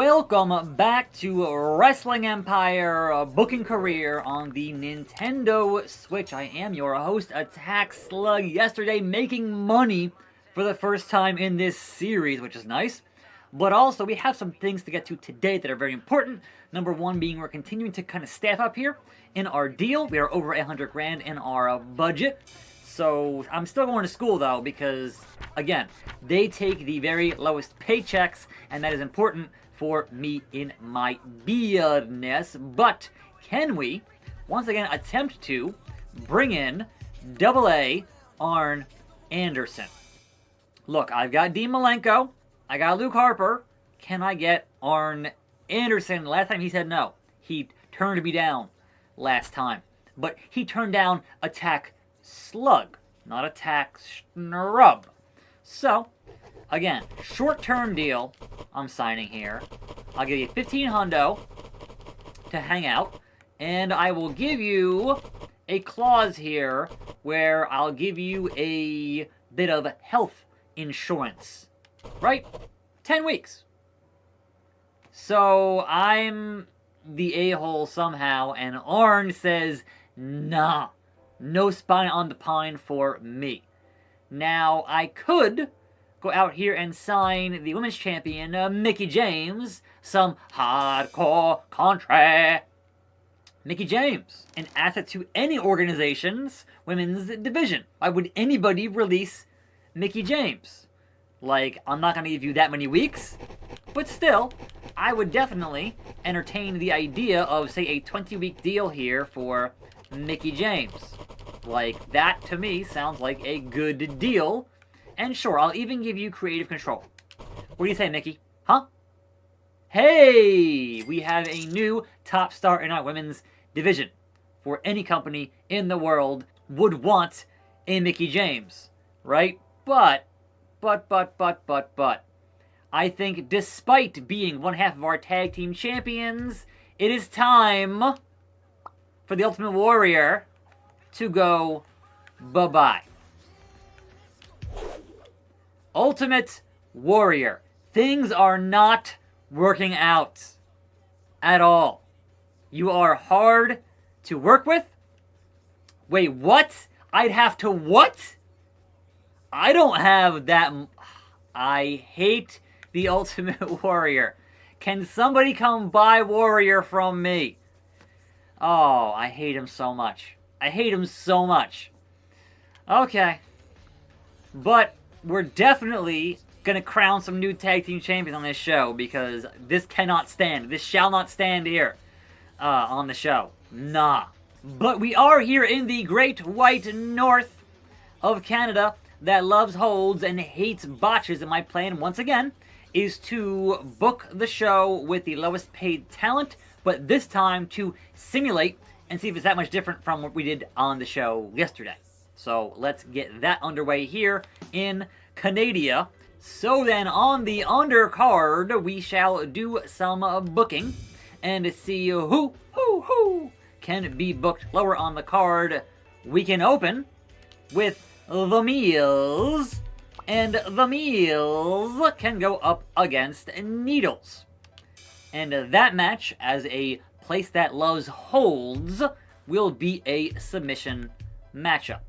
Welcome back to Wrestling Empire Booking Career on the Nintendo Switch. I am your host, attackslug. Yesterday, making money for the first time in this series, which is nice. But also, we have some things to get to today that are very important. Number one being we're continuing to kind of staff up here in our deal. We are over 100 grand in our budget. So I'm still going to school though because, again, they take the very lowest paychecks, and that is important for me in my business. But can we, once again, attempt to bring in AA Arn Anderson? Look, I've got Dean Malenko, I got Luke Harper. Can I get Arn Anderson? Last time he said no. He turned me down last time. But he turned down Attackslug, not Attack Snrub. So, again, short-term deal I'm signing here. I'll give you 15 hundo to hang out, and I will give you a clause here where I'll give you a bit of health insurance. Right? 10 weeks. So I'm the a-hole somehow, and Arn says, nah, no spine on the pine for me. Now, I could go out here and sign the women's champion, Mickie James, some hardcore contract. Mickie James, an asset to any organization's women's division. Why would anybody release Mickie James? Like, I'm not going to give you that many weeks, but still, I would definitely entertain the idea of, say, a 20-week deal here for Mickie James. Like, that, to me, sounds like a good deal. And sure, I'll even give you creative control. What do you say, Mickie? Huh? Hey! We have a new top star in our women's division. For any company in the world would want a Mickie James, right? But, I think despite being one half of our tag team champions, it is time for the Ultimate Warrior to go bye-bye. Ultimate Warrior. Things are not working out at all. You are hard to work with. Wait, what? I'd have to what? I don't have that. I hate the Ultimate Warrior. Can somebody come buy Warrior from me? Oh, I hate him so much. I hate him so much. Okay. But we're definitely going to crown some new tag team champions on this show because this cannot stand. This shall not stand here on the show. Nah. But we are here in the great white north of Canada that loves holds and hates botches, and my plan, once again, is to book the show with the lowest paid talent, but this time to simulate and see if it's that much different from what we did on the show yesterday. So let's get that underway here in Canada. So then on the undercard, we shall do some booking and see who can be booked lower on the card. We can open with The Meals, and The Meals can go up against Needles. And that match, as a place that loves holds, will be a submission matchup.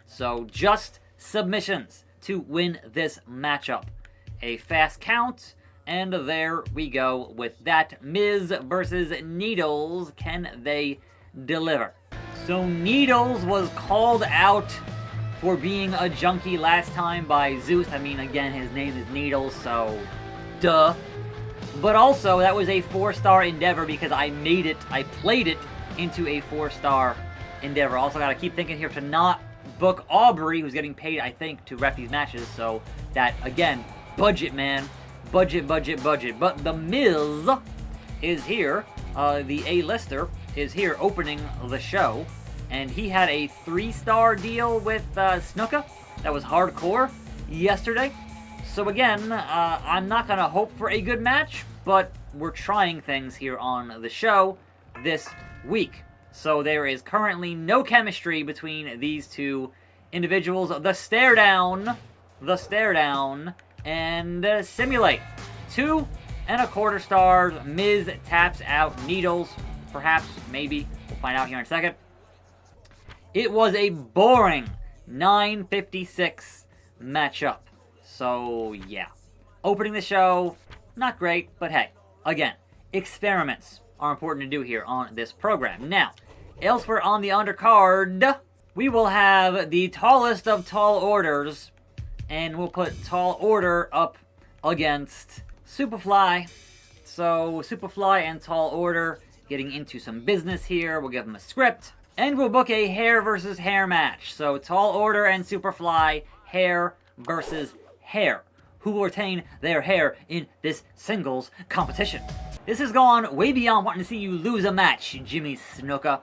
So just submissions to win this matchup. A fast count, and there we go with that. Miz versus Needles. Can they deliver? So Needles was called out for being a junkie last time by Zeus. I mean, again, his name is Needles, so duh. But also, that was a 4-star endeavor because I played it into a 4-star endeavor. Also, gotta keep thinking here to not book Aubrey, who's getting paid, I think, to ref these matches. So that, again, budget, man. Budget. But The Miz is here. The A-lister is here opening the show. And he had a 3-star deal with Snuka. That was hardcore yesterday. So again, I'm not going to hope for a good match, but we're trying things here on the show this week. So there is currently no chemistry between these two individuals. The stare down, and simulate. 2 and a quarter stars. Miz taps out Needles. Perhaps, maybe. We'll find out here in a second. It was a boring 9:56 matchup. So, yeah. Opening the show, not great, but hey, again, experiments are important to do here on this program. Now, elsewhere on the undercard, we will have the tallest of tall orders, and we'll put Tall Order up against Superfly. So, Superfly and Tall Order getting into some business here. We'll give them a script. And we'll book a hair versus hair match. So Tall Order and Superfly, hair versus hair. Who will retain their hair in this singles competition? This has gone way beyond wanting to see you lose a match, Jimmy Snuka.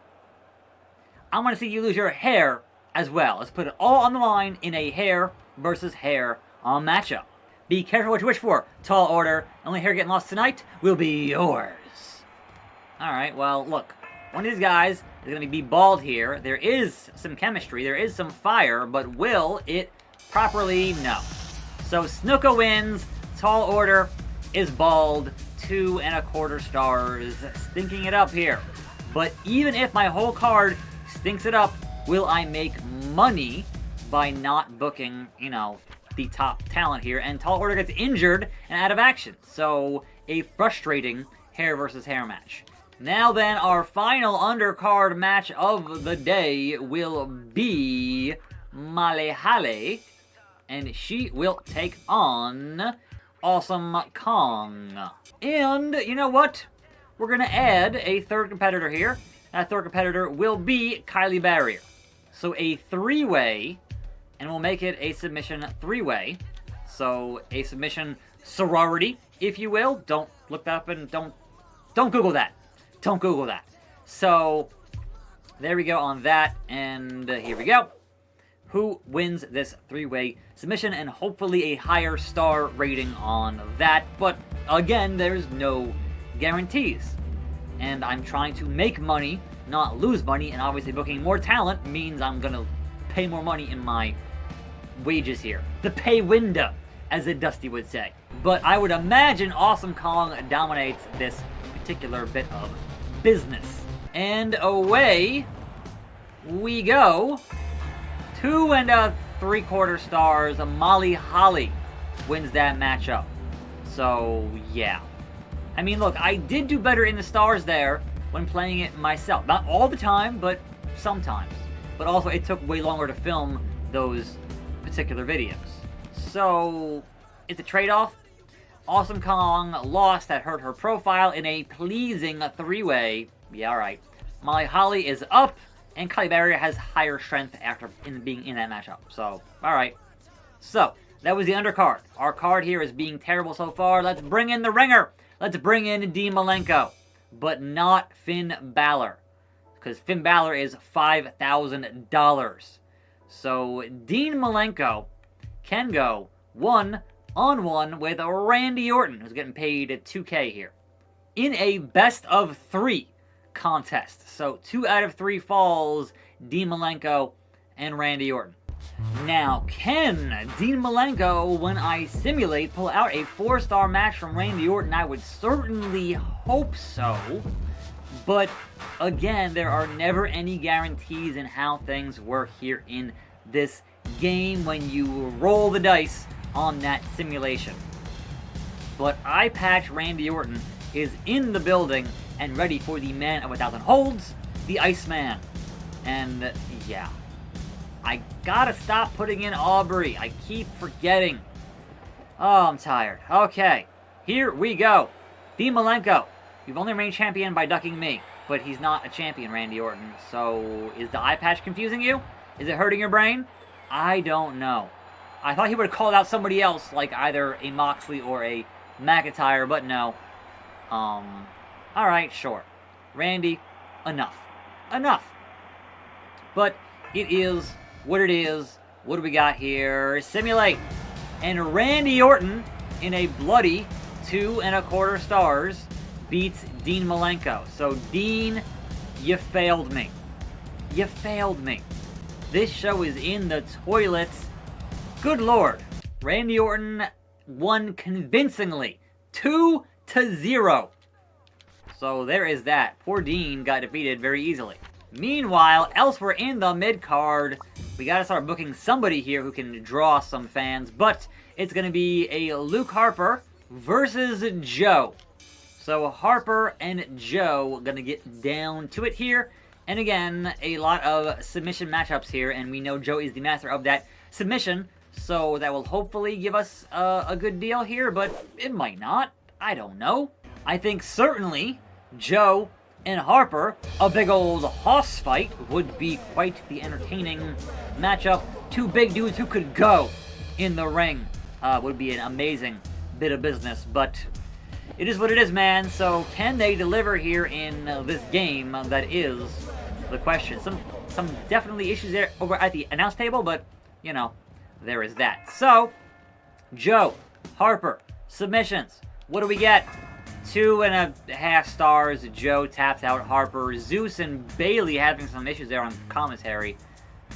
I want to see you lose your hair as well. Let's put it all on the line in a hair versus hair matchup. Be careful what you wish for, Tall Order. Only hair getting lost tonight will be yours. Alright, well, look. One of these guys is going to be bald here. There is some chemistry, there is some fire, but will it properly? No. So Snuka wins, Tall Order is bald, 2 1/4 stars, stinking it up here. But even if my whole card stinks it up, will I make money by not booking, the top talent here? And Tall Order gets injured and out of action. So a frustrating hair versus hair match. Now then, our final undercard match of the day will be Malehale, and she will take on Awesome Kong. And, you know what? We're going to add a third competitor here. That third competitor will be Kylie Barrier. So a 3-way, and we'll make it a submission 3-way. So a submission sorority, if you will. Don't look that up and don't Google that. Don't Google that. So, there we go on that, and here we go. Who wins this 3-way submission, and hopefully a higher star rating on that. But, again, there's no guarantees. And I'm trying to make money, not lose money, and obviously booking more talent means I'm going to pay more money in my wages here. The pay window, as the Dusty would say. But I would imagine Awesome Kong dominates this particular bit of business. And away we go. 2 3/4 stars. Molly Holly wins that matchup. So, yeah. I mean, look, I did do better in the stars there when playing it myself. Not all the time, but sometimes. But also, it took way longer to film those particular videos. So, it's a trade-off. Awesome Kong lost, that hurt her profile in a pleasing 3-way. Yeah, alright. Molly Holly is up, and Kylie Barrier has higher strength after being in that matchup. So, alright. So, that was the undercard. Our card here is being terrible so far. Let's bring in the ringer. Let's bring in Dean Malenko, but not Finn Balor, because Finn Balor is $5,000. So, Dean Malenko can go 1-on-1 with Randy Orton, who's getting paid $2K here, in a best of 3 contest. So 2 out of 3 falls, Dean Malenko and Randy Orton. Now, can Dean Malenko, when I simulate, pull out a 4-star match from Randy Orton? I would certainly hope so. But again, there are never any guarantees in how things work here in this game when you roll the dice on that simulation. But Eye Patch Randy Orton is in the building and ready for the man of 1,000 holds, the Iceman. And yeah, I gotta stop putting in Aubrey. I keep forgetting. Oh, I'm tired. Okay, here we go. Dean Malenko, you've only remained champion by ducking me, but he's not a champion, Randy Orton. So is the eye patch confusing you? Is it hurting your brain? I don't know. I thought he would have called out somebody else, like either a Moxley or a McIntyre, but no. Alright, sure. Randy, enough. Enough. But it is what it is. What do we got here? Simulate. And Randy Orton, in a bloody 2 1/4 stars, beats Dean Malenko. So, Dean, you failed me. You failed me. This show is in the toilets. Good Lord. Randy Orton won convincingly. 2 0. So there is that. Poor Dean got defeated very easily. Meanwhile, elsewhere in the mid-card, we gotta start booking somebody here who can draw some fans, but it's gonna be a Luke Harper versus Joe. So Harper and Joe gonna get down to it here. And again, a lot of submission matchups here, and we know Joe is the master of that submission, so that will hopefully give us a good deal here, but it might not. I don't know. I think certainly Joe and Harper, a big old hoss fight, would be quite the entertaining matchup. Two big dudes who could go in the ring would be an amazing bit of business, but it is what it is, man. So can they deliver here in this game? That is the question. Some definitely issues there over at the announce table, but you know, there is that. So Joe, Harper, submissions. What do we get? 2.5 stars. Joe taps out Harper. Zeus and Bailey having some issues there on commentary.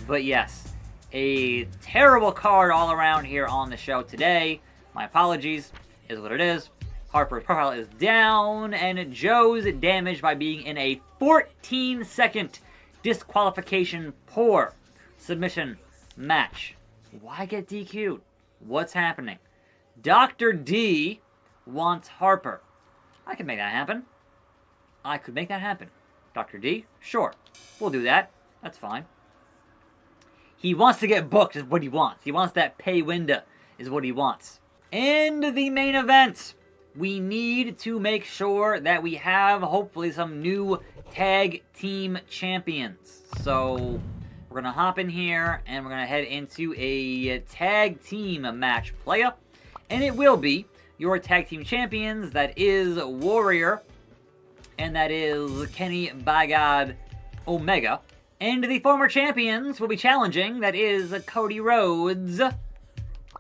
But yes, a terrible card all around here on the show today. My apologies, is what it is. Harper's profile is down, and Joe's damaged by being in a 14-second disqualification poor submission match. Why get DQ'd? What's happening? Dr. D wants Harper. I can make that happen. I could make that happen. Dr. D? Sure. We'll do that. That's fine. He wants to get booked is what he wants. He wants that pay window is what he wants. And the main event. We need to make sure that we have, hopefully, some new tag team champions. So we're going to hop in here, and we're going to head into a tag team match playa. And it will be your tag team champions. That is Warrior, and that is Kenny by God Omega. And the former champions will be challenging. That is Cody Rhodes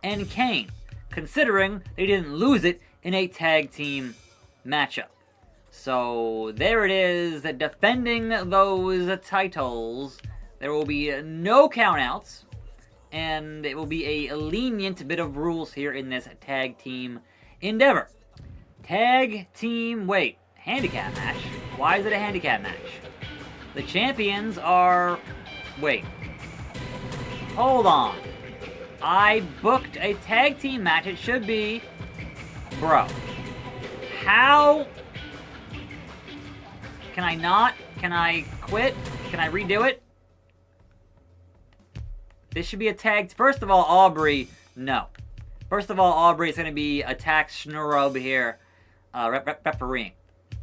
and Kane, considering they didn't lose it in a tag team matchup. So there it is, defending those titles. There will be no countouts, and it will be a lenient bit of rules here in this tag team endeavor. Tag team, wait, handicap match? Why is it a handicap match? The champions are, wait, hold on. I booked a tag team match. It should be, bro, how can I not? Can I quit? Can I redo it? This should be a tag. First of all, Aubrey, no. First of all, Aubrey is going to be attackslug here, refereeing.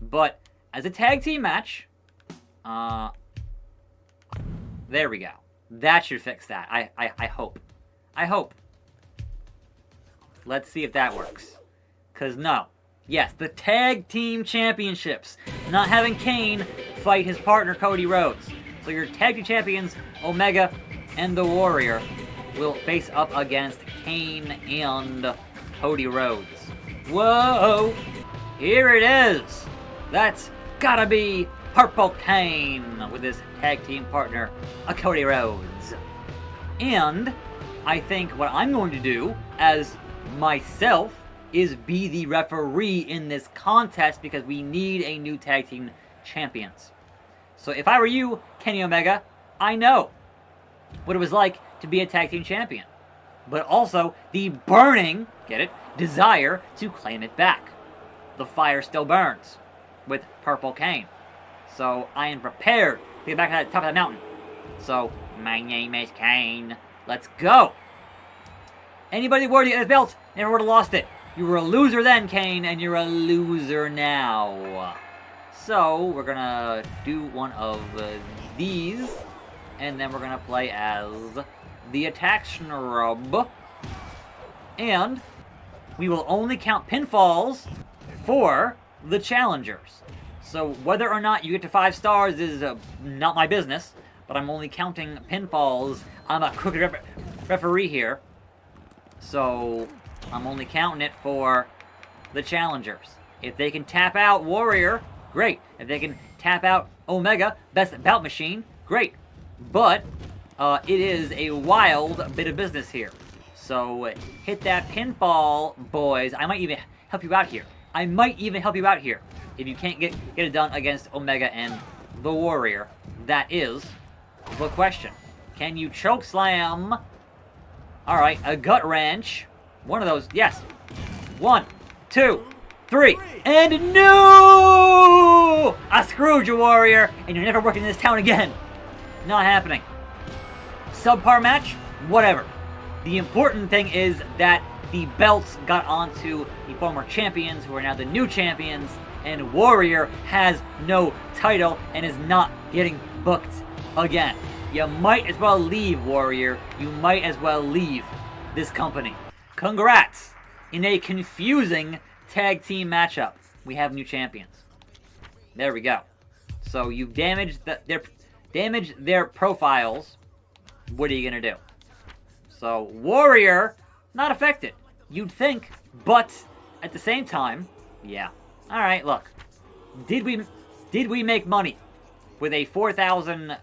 But as a tag team match, there we go. That should fix that. I hope. I hope. Let's see if that works. Because no. Yes, the tag team championships. Not having Kane fight his partner Cody Rhodes. So your tag team champions, Omega and the Warrior, will face up against Kane and Cody Rhodes. Whoa! Here it is! That's gotta be Purple Kane with his tag team partner, Cody Rhodes. And I think what I'm going to do as myself is be the referee in this contest because we need a new tag team champions. So if I were you, Kenny Omega, I know what it was like to be a tag team champion. But also the burning, get it, desire to claim it back. The fire still burns with Purple Kane. So I am prepared to get back to the top of the mountain. So, my name is Kane. Let's go. Anybody worthy of the belt never would have lost it. You were a loser then, Kane, and you're a loser now. So, we're going to do one of these. And then we're going to play as the attackslug. And we will only count pinfalls for the challengers. So whether or not you get to 5 stars is not my business, but I'm only counting pinfalls. I'm a crooked referee here, so I'm only counting it for the challengers. If they can tap out Warrior, great. If they can tap out Omega, best bout machine, great. But it is a wild bit of business here. So hit that pinfall, boys. I might even help you out here. I might even help you out here. If you can't get it done against Omega and the Warrior, that is the question. Can you choke slam? Alright, a gut wrench. One of those, yes. 1, 2, 3, and no! I screwed you, Warrior, and you're never working in this town again. Not happening. Subpar match? Whatever. The important thing is that the belts got onto the former champions, who are now the new champions, and Warrior has no title and is not getting booked again. You might as well leave, Warrior. You might as well leave this company. Congrats! In a confusing tag team matchup, we have new champions. There we go. So you've damaged their profiles. What are you gonna do? So Warrior, not affected. You'd think, but at the same time, yeah. All right, look. Did we make money with a 4,000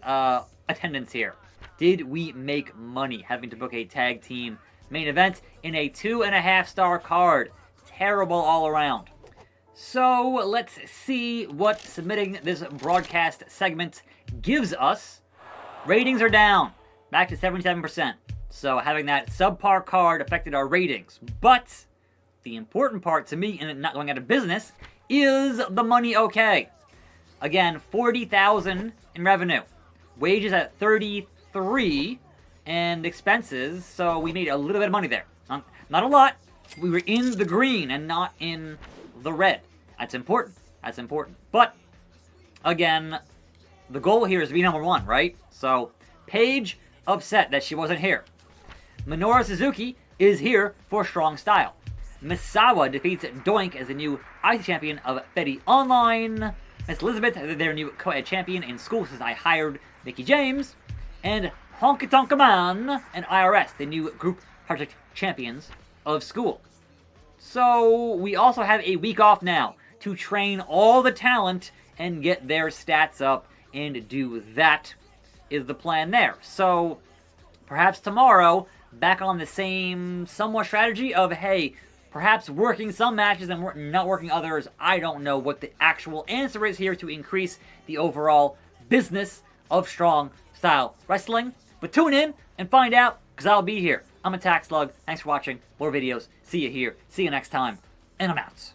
attendance here? Did we make money having to book a tag team main event in a 2.5-star card? Terrible all around. So let's see what submitting this broadcast segment gives us. Ratings are down, back to 77%. So having that subpar card affected our ratings. But the important part to me in it not going out of business is the money okay. Again, 40,000 in revenue. Wages at 33 and expenses, so we made a little bit of money there. Not a lot. We were in the green and not in the red. That's important. That's important. But again, the goal here is to be number one, right? So Paige upset that she wasn't here. Minoru Suzuki is here for strong style. Misawa defeats Doink as the new IC champion of Fetty Online. Miss Elizabeth, their new co-ed champion in school since I hired Mickey James. And Honky Tonk Man and IRS, the new group project champions of school. So we also have a week off now to train all the talent and get their stats up, and do that is the plan there. So perhaps tomorrow, back on the same somewhat strategy of, hey, perhaps working some matches and not working others. I don't know what the actual answer is here to increase the overall business of strong style wrestling. But tune in and find out, because I'll be here. I'm Attackslug. Thanks for watching. More videos. See you here. See you next time. And I'm out.